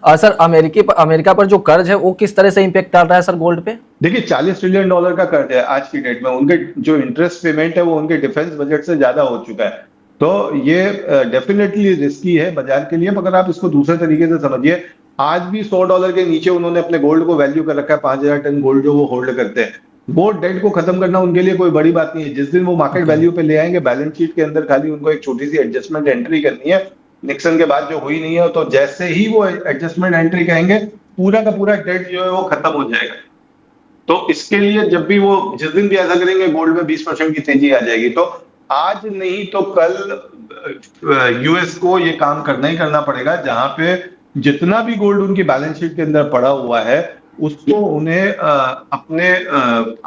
Sir America पर जो कर्ज है वो किस तरह से इम्पेक्ट डाल रहा है सर गोल्ड पे? देखिए $40 ट्रिलियन का कर्ज है आज की डेट में, उनके जो इंटरेस्ट पेमेंट है वो उनके डिफेंस बजट से ज्यादा हो चुका है। तो ये डेफिनेटली रिस्की है बाजार के लिए, मगर आप इसको दूसरे तरीके से समझिए। आज भी $100 के नीचे उन्होंने अपने गोल्ड को वैल्यू कर रखा है, 5,000 टन गोल्ड जो वो होल्ड करते हैं। वो डेट को खत्म करना उनके लिए कोई बड़ी बात नहीं है। जिस दिन वो मार्केट ओके। वैल्यू पे ले आएंगे, बैलेंस शीट के अंदर खाली उनको एक छोटी सी एडजस्टमेंट एंट्री करनी है, निक्सन के बाद जो हुई नहीं है। तो जैसे ही वो एडजस्टमेंट एंट्री कहेंगे, पूरा का पूरा डेट जो है वो खत्म हो जाएगा। तो इसके लिए जब भी वो जिस दिन भी ऐसा करेंगे, गोल्ड में 20% की तेजी आ जाएगी। तो आज नहीं तो कल यूएस को ये काम करना ही करना पड़ेगा, जहां पे जितना भी गोल्ड उनकी बैलेंस शीट के अंदर पड़ा हुआ है उसको उन्हें अपने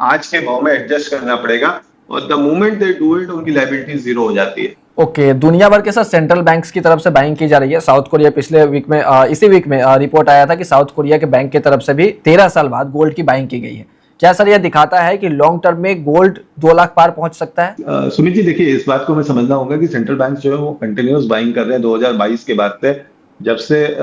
आज के भाव में एडजस्ट करना पड़ेगा। और the moment they do it, उनकी लायबिलिटी जीरो हो जाती है। ओके, दुनिया भर के सर सेंट्रल बैंक्स की तरफ से बाइंग की जा रही है। साउथ कोरिया पिछले वीक में इसी वीक में रिपोर्ट आया था कि साउथ कोरिया के बैंक की तरफ से भी 13 साल बाद गोल्ड की बाइंग की गई है। क्या सर यह दिखाता है कि लॉन्ग टर्म में गोल्ड 2 लाख पार पहुंच सकता है? सुमित जी, देखिए इस बात को मैं समझना होगा कि सेंट्रल बैंक जो है वो कंटिन्यूअस बाइंग कर रहे हैं 2022 के बाद से, जब से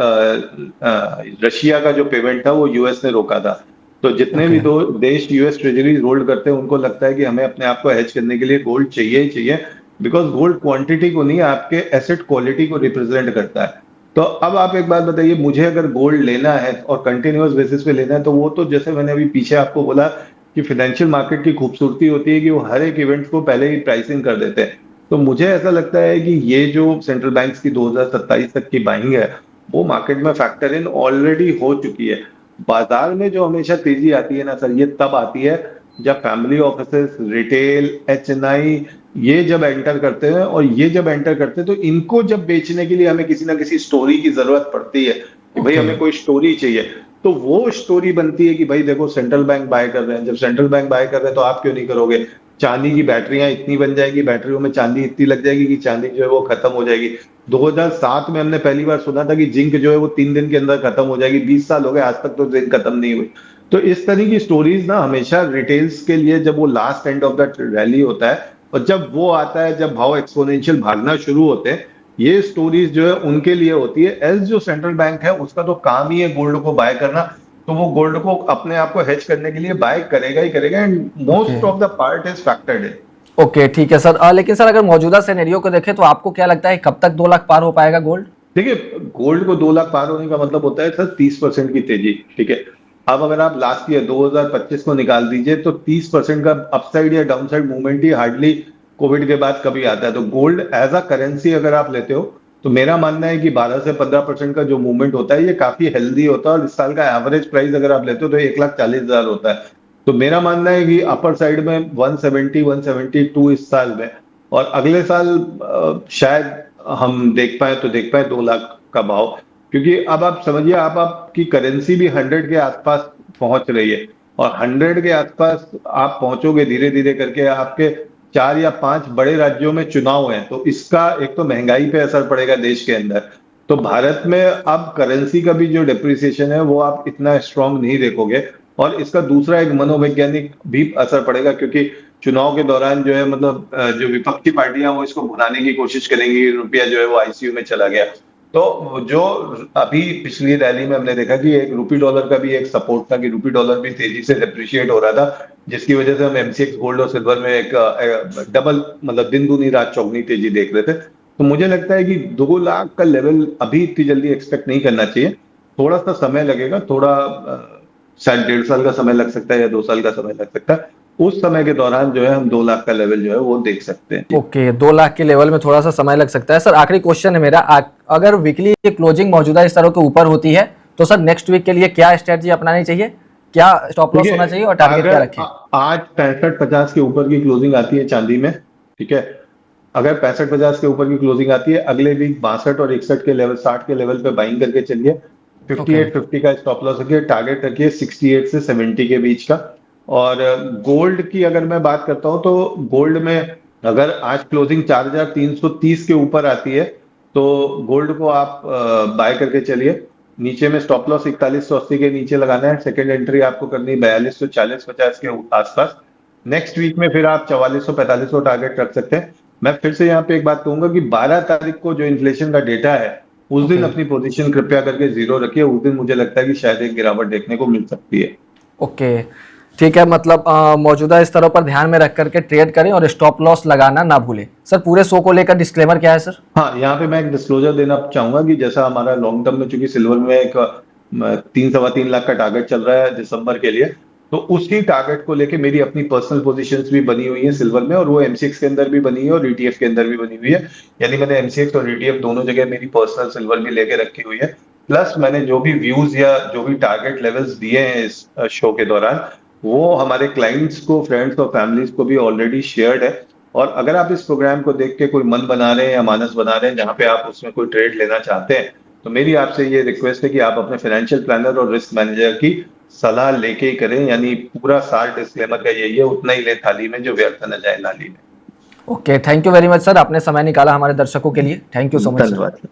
रशिया का जो पेमेंट था वो यूएस ने रोका था। तो जितने भी ओके। दो देश यूएस ट्रेजरी होल्ड करते हैं, उनको लगता है कि हमें अपने आप को हेज करने के लिए गोल्ड चाहिए ही चाहिए। बिकॉज गोल्ड क्वांटिटी को नहीं, आपके एसेट क्वालिटी को रिप्रेजेंट करता है। तो अब आप एक बात बताइए, मुझे अगर गोल्ड लेना है और कंटिन्यूअस बेसिस पे लेना है, तो वो तो जैसे मैंने अभी पीछे आपको बोला कि फाइनेंशियल मार्केट की खूबसूरती होती है कि वो हर एक इवेंट को पहले ही प्राइसिंग कर देते हैं। तो मुझे ऐसा लगता है कि ये जो सेंट्रल बैंक्स की 2027 तक की बाइंग है, वो मार्केट में फैक्टर इन ऑलरेडी हो चुकी है। बाजार में जो हमेशा तेजी आती है ना सर, ये तब आती है जब फैमिली ऑफिसेस, रिटेल, एचएनआई ये जब एंटर करते हैं। और ये जब एंटर करते हैं तो इनको जब बेचने के लिए हमें किसी ना किसी स्टोरी की जरूरत पड़ती है कि भाई ओके। हमें कोई स्टोरी चाहिए। तो वो स्टोरी बनती है कि भाई देखो सेंट्रल बैंक बाय कर रहे हैं। जब सेंट्रल बैंक बाय कर रहे हैं तो आप क्यों नहीं करोगे? चांदी की बैटरियां इतनी बन जाएगी, बैटरियों में चांदी इतनी लग जाएगी कि चांदी जो है वो खत्म हो जाएगी। 2007 में हमने पहली बार सुना था कि जिंक जो है वो 3 दिन के अंदर खत्म हो जाएगी। 20 साल हो गए, आज तक तो जिंक खत्म नहीं हुई। तो इस तरह की स्टोरीज ना हमेशा रिटेल्स के लिए, जब वो last end of the rally होता है और जब वो आता है, जब भाव एक्सपोनेंशियल भागना शुरू होते हैं, ये स्टोरीज जो है उनके लिए होती है। एज जो सेंट्रल बैंक है उसका तो काम ही है गोल्ड को बाय करना। तो वो गोल्ड को अपने आप को हेज करने के लिए बाय करेगा ही करेगा, and okay. Most of the part is factored in. Okay, ठीक है सर। लेकिन सर अगर मौजूदा सिनेरियो को देखें तो आपको क्या लगता है कब तक 2 लाख पार हो पाएगा गोल्ड? देखिए, गोल्ड को 2 लाख पार होने का मतलब होता है सर 30% की तेजी। ठीक है, अब अगर आप लास्ट ईयर 2025 को निकाल दीजिए तो 30% का अपसाइड या डाउनसाइड मूवमेंट ही हार्डली कोविड के बाद कभी आता है। तो गोल्ड एज अ करेंसी अगर आप लेते हो तो मेरा मानना है कि 12 से 15% का जो मूवमेंट होता है ये काफी हेल्दी होता है। और इस साल का एवरेज प्राइस अगर आप लेते हो तो 1,40,000 होता है। तो मेरा मानना है कि अपर साइड में 170, 172 इस साल में, और अगले साल शायद हम देख पाए तो देख पाए 2 लाख का भाव। क्योंकि अब आप समझिए, आप आपकी करेंसी भी 100 के आसपास पहुंच रही है, और 100 के आसपास आप पहुंचोगे धीरे धीरे करके। आपके 4 या 5 बड़े राज्यों में चुनाव है, तो इसका एक तो महंगाई पे असर पड़ेगा देश के अंदर। तो भारत में अब करेंसी का भी जो डिप्रिसिएशन है वो आप इतना स्ट्रांग नहीं देखोगे। और इसका दूसरा एक मनोवैज्ञानिक भी असर पड़ेगा, क्योंकि चुनाव के दौरान जो है मतलब जो विपक्षी पार्टियां वो इसको भुनाने की कोशिश करेंगी, रुपया जो है वो आईसीयू में चला गया। तो जो अभी पिछली रैली में हमने देखा कि एक रूपी डॉलर का भी एक सपोर्ट था, कि रूपी डॉलर भी तेजी से डिप्रिशिएट हो रहा था, जिसकी वजह से हम एमसीएक्स गोल्ड और सिल्वर में एक डबल मतलब दिन दूनी रात चौगनी तेजी देख रहे थे। तो मुझे लगता है कि 2 लाख का लेवल अभी इतनी जल्दी एक्सपेक्ट नहीं करना चाहिए। थोड़ा सा समय लगेगा, थोड़ा शायद 1.5 साल का समय लग सकता है या 2 साल का समय लग सकता है। उस समय के दौरान जो है हम 2 लाख का लेवल जो है वो देख सकते हैं। ओके, 2 लाख के लेवल में थोड़ा सा समय लग सकता है। सर आखिरी क्वेश्चन है मेरा, अगर वीकली क्लोजिंग मौजूदा इस तरह के ऊपर होती है तो सर नेक्स्ट वीक के लिए क्या स्ट्रेटजी अपनानी चाहिए? क्या स्टॉप लॉस होना चाहिए और टारगेट क्या अगर रखें? आज 65-50 के ऊपर की क्लोजिंग आती है चांदी में, ठीक है, अगर 65-50 के ऊपर की क्लोजिंग आती है, अगले वीक 62 और 61 के लेवल, 60 के लेवल पे बाइंग करके चलिए। ओके। 58-50 का स्टॉप लॉस रखिए, टारगेट रखिए 68 से 70 के बीच का। और गोल्ड की अगर मैं बात करता हूं तो गोल्ड में अगर आज क्लोजिंग 4,330 के ऊपर आती है तो गोल्ड को आप बाय करके चलिए। नीचे में स्टॉप लॉस 4180 के नीचे लगाना है। सेकंड एंट्री आपको करनी है 4240-50 के आसपास। नेक्स्ट वीक में फिर आप 4400-4500 टारगेट रख सकते हैं। मैं फिर से यहाँ पे एक बात कहूंगा कि 12 तारीख को जो इन्फ्लेशन का डेटा है उस दिन ओके अपनी पोजीशन कृपया करके जीरो रखिए, उस दिन मुझे लगता है कि शायद एक गिरावट देखने को मिल सकती है। ओके ठीक है, मतलब मौजूदा स्तरों पर ध्यान में रख करके ट्रेड करें और स्टॉप लॉस लगाना ना भूलें। सर पूरे शो को लेकर डिस्क्लेमर क्या है सर? हाँ, यहाँ पे मैं एक डिस्क्लोजर देना चाहूंगा कि जैसा हमारा लॉन्ग टर्म में, चूंकि सिल्वर में एक 3 सवा 3 लाख का टारगेट चल रहा है दिसंबर के लिए, तो उसी टारगेट को लेके मेरी अपनी पर्सनल पोजीशंस भी बनी हुई है सिल्वर में, और वो एमसीएक्स के अंदर भी बनी है और ईटीएफ के अंदर भी बनी हुई है। यानी मैंने एमसीएक्स और ईटीएफ दोनों जगह मेरी पर्सनल सिल्वर भी लेके रखी हुई है। प्लस मैंने जो भी व्यूज या जो भी टारगेट लेवल्स दिए हैं इस शो के दौरान, वो हमारे क्लाइंट्स को, फ्रेंड्स और फैमिलीज को भी ऑलरेडी शेयर्ड है। और अगर आप इस प्रोग्राम को देख के कोई मन बना रहे हैं या मानस बना रहे हैं जहां पे आप उसमें कोई ट्रेड लेना चाहते हैं, तो मेरी आपसे ये रिक्वेस्ट है कि आप अपने फाइनेंशियल प्लानर और रिस्क मैनेजर की सलाह लेके ही करें। यानी पूरा सार डिस्क्लेमर का यही है, उतना ही ले थाली में जो व्यर्थ न जाए नाली में। Okay, thank you very much sir, आपने समय निकाला हमारे दर्शकों के लिए। Thank you so much sir. धन्यवाद।